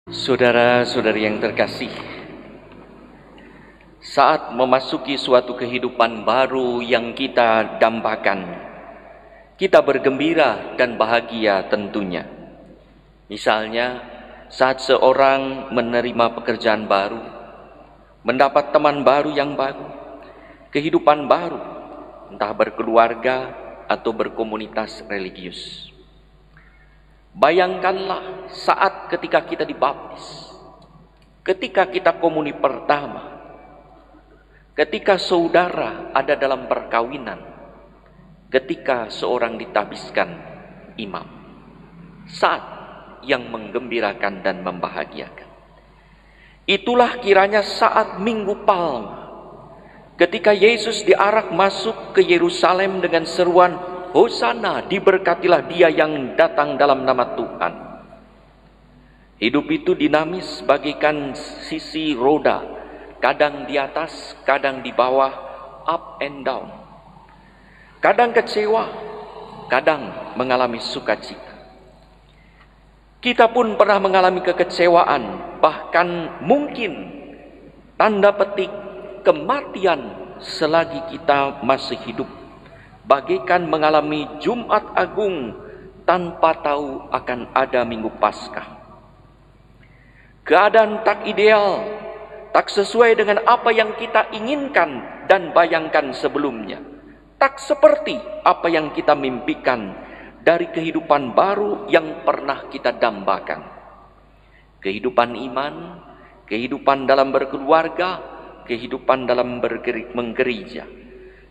Saudara-saudari yang terkasih, saat memasuki suatu kehidupan baru yang kita dambakan, kita bergembira dan bahagia tentunya. Misalnya, saat seorang menerima pekerjaan baru, mendapat teman baru yang baru, kehidupan baru, entah berkeluarga atau berkomunitas religius. Bayangkanlah saat ketika kita dibaptis, ketika kita komuni pertama, ketika saudara ada dalam perkawinan, ketika seorang ditabiskan imam. Saat yang menggembirakan dan membahagiakan. Itulah kiranya saat Minggu Palma, ketika Yesus diarak masuk ke Yerusalem dengan seruan, Hosana, diberkatilah dia yang datang dalam nama Tuhan. Hidup itu dinamis bagaikan sisi roda, kadang di atas, kadang di bawah, up and down. Kadang kecewa, kadang mengalami sukacita. Kita pun pernah mengalami kekecewaan, bahkan mungkin tanda petik kematian selagi kita masih hidup. Bagaikan mengalami Jumat Agung tanpa tahu akan ada Minggu Paskah. Keadaan tak ideal, tak sesuai dengan apa yang kita inginkan dan bayangkan sebelumnya. Tak seperti apa yang kita mimpikan dari kehidupan baru yang pernah kita dambakan. Kehidupan iman, kehidupan dalam berkeluarga, kehidupan dalam menggereja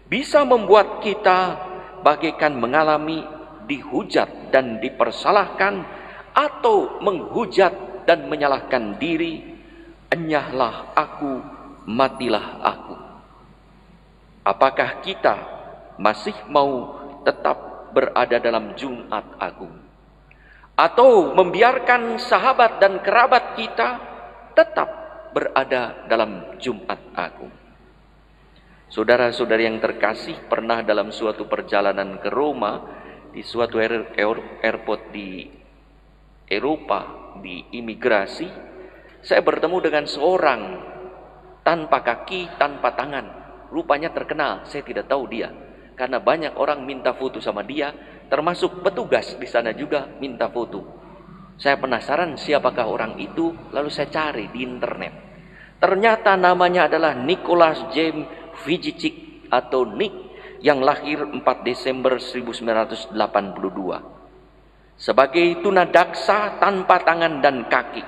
bisa membuat kita bagaikan mengalami dihujat dan dipersalahkan, atau menghujat dan menyalahkan diri. Enyahlah aku, matilah aku. Apakah kita masih mau tetap berada dalam Jumat Agung, atau membiarkan sahabat dan kerabat kita tetap berada dalam Jumat Agung? Saudara-saudari yang terkasih, pernah dalam suatu perjalanan ke Roma, di suatu airport di Eropa, di imigrasi, saya bertemu dengan seorang tanpa kaki, tanpa tangan. Rupanya terkenal, saya tidak tahu dia, karena banyak orang minta foto sama dia, termasuk petugas di sana juga minta foto. Saya penasaran siapakah orang itu, lalu saya cari di internet. Ternyata namanya adalah Nicholas James Vujicic atau Nick, yang lahir 4 Desember 1982. Sebagai tunadaksa tanpa tangan dan kaki.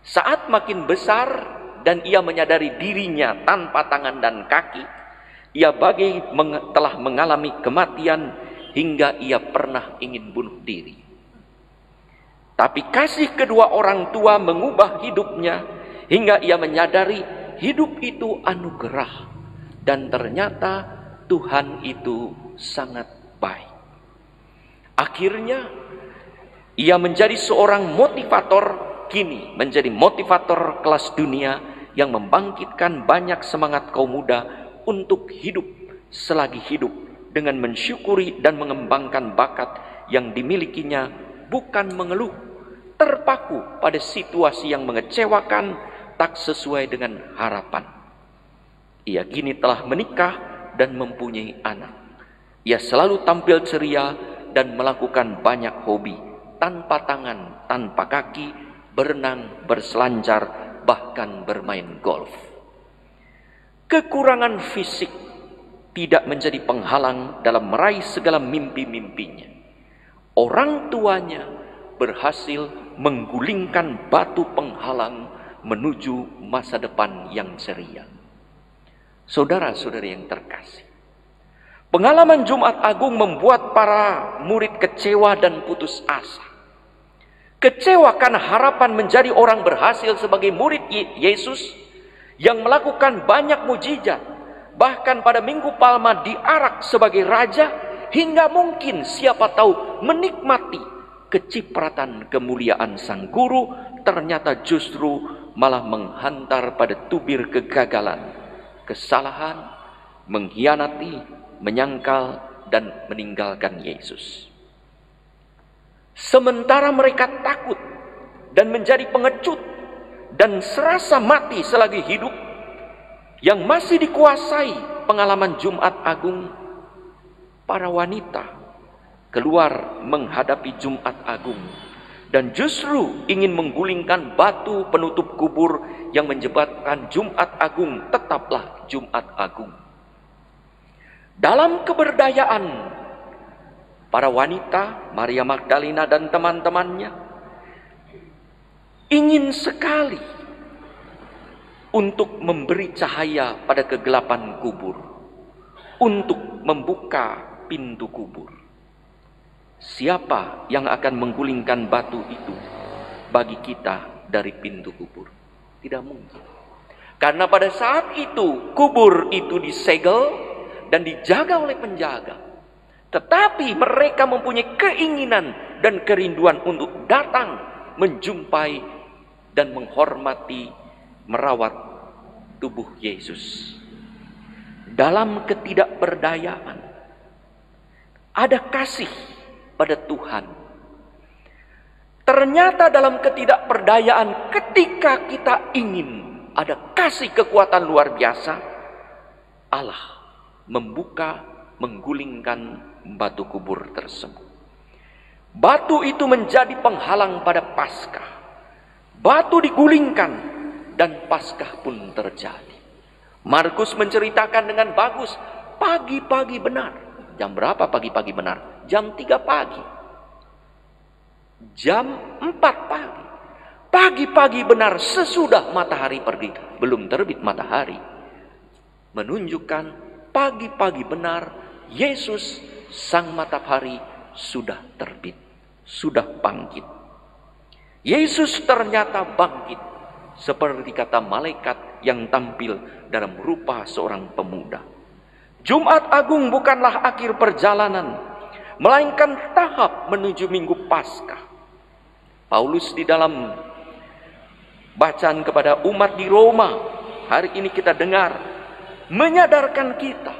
Saat makin besar dan ia menyadari dirinya tanpa tangan dan kaki, ia telah mengalami kematian hingga ia pernah ingin bunuh diri. Tapi kasih kedua orang tua mengubah hidupnya hingga ia menyadari hidup itu anugerah. Dan ternyata Tuhan itu sangat baik. Akhirnya ia menjadi seorang motivator, kini menjadi motivator kelas dunia yang membangkitkan banyak semangat kaum muda untuk hidup selagi hidup, dengan mensyukuri dan mengembangkan bakat yang dimilikinya, bukan mengeluh, terpaku pada situasi yang mengecewakan, tak sesuai dengan harapan. Ia kini telah menikah dan mempunyai anak. Ia selalu tampil ceria dan melakukan banyak hobi, tanpa tangan, tanpa kaki, berenang, berselancar, bahkan bermain golf. Kekurangan fisik tidak menjadi penghalang dalam meraih segala mimpi-mimpinya. Orang tuanya berhasil menggulingkan batu penghalang menuju masa depan yang ceria. Saudara-saudari yang terkasih, pengalaman Jumat Agung membuat para murid kecewa dan putus asa. Kecewa karena harapan menjadi orang berhasil sebagai murid Yesus yang melakukan banyak mujizat, bahkan pada Minggu Palma diarak sebagai raja, hingga mungkin siapa tahu menikmati kecipratan kemuliaan sang guru, ternyata justru malah menghantar pada tubir kegagalan, kesalahan, mengkhianati, menyangkal, dan meninggalkan Yesus. Sementara mereka takut dan menjadi pengecut dan serasa mati selagi hidup, yang masih dikuasai pengalaman Jumat Agung, para wanita keluar menghadapi Jumat Agung dan justru ingin menggulingkan batu penutup kubur yang menyebabkan Jumat Agung tetaplah Jumat Agung. Dalam keberdayaan, para wanita, Maria Magdalena dan teman-temannya ingin sekali untuk memberi cahaya pada kegelapan kubur, untuk membuka pintu kubur. Siapa yang akan menggulingkan batu itu bagi kita dari pintu kubur? Tidak mungkin. Karena pada saat itu kubur itu disegel dan dijaga oleh penjaga. Tetapi mereka mempunyai keinginan dan kerinduan untuk datang menjumpai dan menghormati, merawat tubuh Yesus. Dalam ketidakberdayaan ada kasih pada Tuhan. Ternyata dalam ketidakberdayaan, ketika kita ingin ada kasih kekuatan luar biasa, Allah membuka, menggulingkan batu kubur tersebut. Batu itu menjadi penghalang pada Paskah. Batu digulingkan dan Paskah pun terjadi. Markus menceritakan dengan bagus, pagi-pagi benar. Jam berapa pagi-pagi benar? Jam 3 pagi. Jam 4 pagi. Pagi-pagi benar sesudah matahari pergi. Belum terbit matahari. Menunjukkan pagi-pagi benar Yesus sang matahari sudah terbit. Sudah bangkit. Yesus ternyata bangkit. Seperti kata malaikat yang tampil dalam rupa seorang pemuda. Jumat Agung bukanlah akhir perjalanan, melainkan tahap menuju Minggu Paskah. Paulus di dalam bacaan kepada umat di Roma, hari ini kita dengar, menyadarkan kita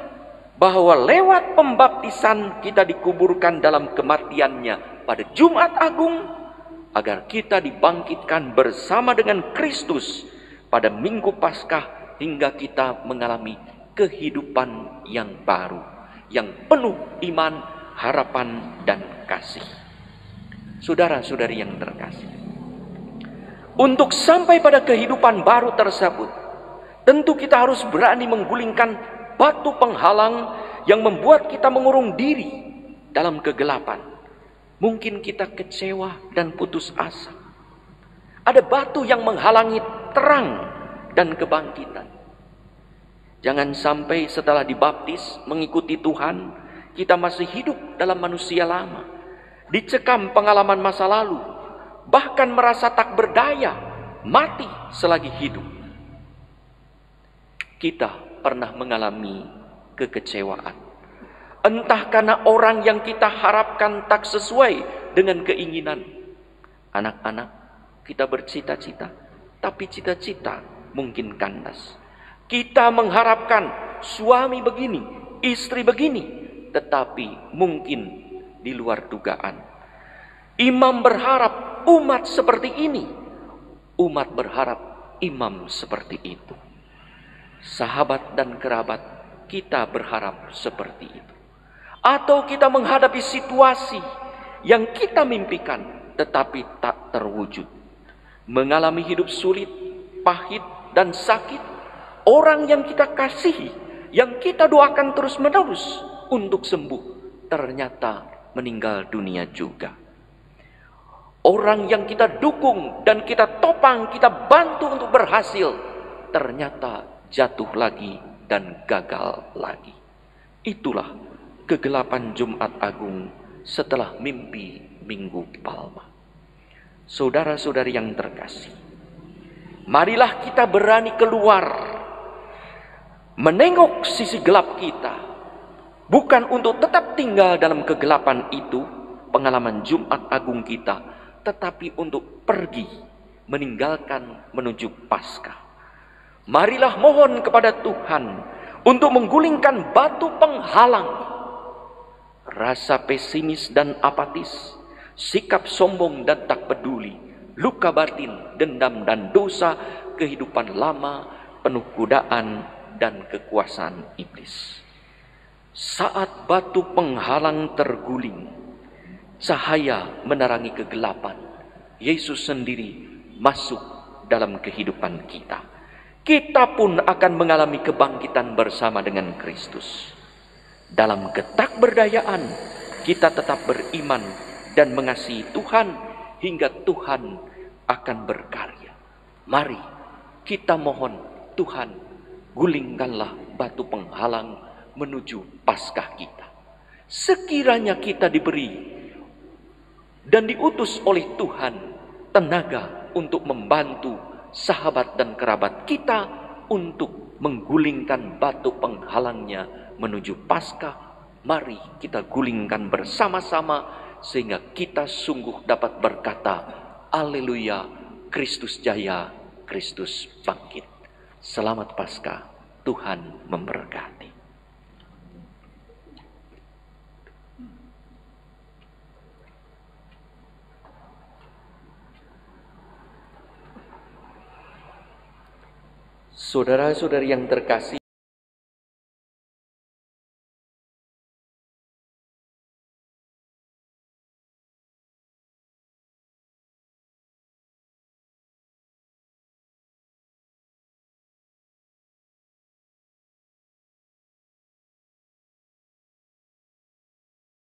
bahwa lewat pembaptisan kita dikuburkan dalam kematiannya pada Jumat Agung, agar kita dibangkitkan bersama dengan Kristus pada Minggu Paskah hingga kita mengalami kehidupan yang baru, yang penuh iman, harapan, dan kasih. Saudara-saudari yang terkasih, untuk sampai pada kehidupan baru tersebut, tentu kita harus berani menggulingkan batu penghalang yang membuat kita mengurung diri dalam kegelapan. Mungkin kita kecewa dan putus asa. Ada batu yang menghalangi terang dan kebangkitan. Jangan sampai setelah dibaptis mengikuti Tuhan, kita masih hidup dalam manusia lama, dicekam pengalaman masa lalu, bahkan merasa tak berdaya, mati selagi hidup. Kita pernah mengalami kekecewaan. Entah karena orang yang kita harapkan tak sesuai dengan keinginan. Anak-anak, kita bercita-cita, tapi cita-cita mungkin kandas. Kita mengharapkan suami begini, istri begini, tetapi mungkin di luar dugaan. Imam berharap umat seperti ini, umat berharap imam seperti itu. Sahabat dan kerabat, kita berharap seperti itu. Atau kita menghadapi situasi yang kita mimpikan tetapi tak terwujud. Mengalami hidup sulit, pahit, dan sakit. Orang yang kita kasihi, yang kita doakan terus-menerus untuk sembuh, ternyata meninggal dunia juga. Orang yang kita dukung dan kita topang, kita bantu untuk berhasil, ternyata jatuh lagi dan gagal lagi. Itulah kegelapan Jumat Agung setelah mimpi Minggu Palma. Saudara-saudari yang terkasih, marilah kita berani keluar, menengok sisi gelap kita, bukan untuk tetap tinggal dalam kegelapan itu, pengalaman Jumat Agung kita, tetapi untuk pergi, meninggalkan menuju Paskah. Marilah mohon kepada Tuhan untuk menggulingkan batu penghalang rasa pesimis dan apatis, sikap sombong dan tak peduli, luka batin, dendam dan dosa, kehidupan lama, penuh godaan dan kekuasaan iblis. Saat batu penghalang terguling, cahaya menerangi kegelapan, Yesus sendiri masuk dalam kehidupan kita. Kita pun akan mengalami kebangkitan bersama dengan Kristus. Dalam ketakberdayaan, kita tetap beriman dan mengasihi Tuhan hingga Tuhan akan berkarya. Mari kita mohon Tuhan, gulingkanlah batu penghalang menuju Paskah kita. Sekiranya kita diberi dan diutus oleh Tuhan tenaga untuk membantu sahabat dan kerabat kita untuk menggulingkan batu penghalangnya menuju Paskah, mari kita gulingkan bersama-sama sehingga kita sungguh dapat berkata, Haleluya, Kristus jaya, Kristus bangkit. Selamat Paskah, Tuhan memberkati. Saudara-saudari yang terkasih,